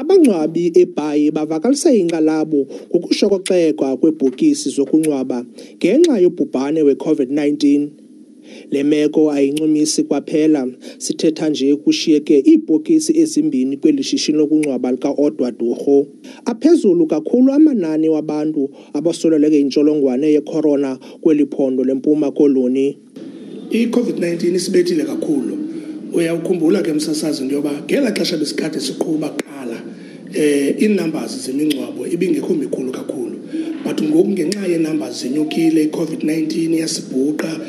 Abangcwabi eBhayi bavakalisa inkxalabo ngokushokoxeka kweebhokisi zokungcwaba ngenxa yobhubhane we-COVID-19. Le meko ayincumisi kwaphela, sithetha nje kushiyeke iibhokisi ezimbini kweli shishini lokungcwaba lika-Odwa Durho. Aphezulu kakhulu amanani wabantu abasuleleke yintsholongwane ye-corona kweli phondo leMpuma Koloni. I-COVID-19 isibethile kakhulu. Uyawukhumbula ke msasazi into yoba ngela xesha besikade siqhuba kuqala ii-numbers zemingcwabo ibingekho mikhulu kakhulu, but ngoku ngenxa yee-numbers zenyukile, i-COVID-19 iyasibhuqa,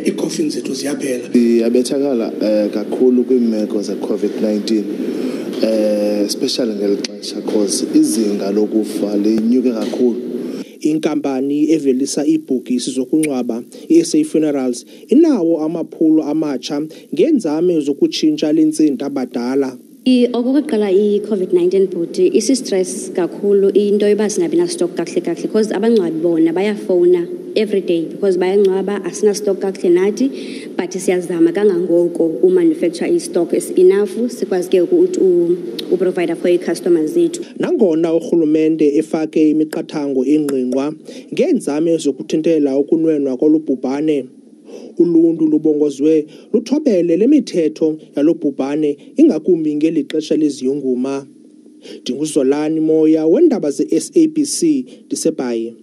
ii-coffin zethu ziyaphela. Iyabethakala kakhulu kwiimeko ze-COVID-19, especially ngeli xesha cause izinga lokufa linyuke kakhulu. Inkampani evelisa iibhokisi zokungcwaba, i-SA Funerals, inawo amaphulo amatsha ngeenzame zokutshintsha lentsinda abadala. Okokuqala i-COVID-19 bhuti isi-stress kakhulu into yoba singabi na-stock kakuhle because abangcwabi bona bayafowuna every day because bayangcwaba, asina stock kakuhle nathi, but siyazama kangangoko umanufacture i-stock enough sikwazi ke uprovide for ii-customers zethu. Nangona urhulumente efake imiqathango engqingqwa ngeenzame zokuthintela ukunwenwa kolubhubhane, uluntu lubongozwe luthobele le mithetho yalobhubhane ingakumbi ngeli xesha leziyunguma. Ndinguzolani Moya, weendaba ze-SABC, ndiseBhayi.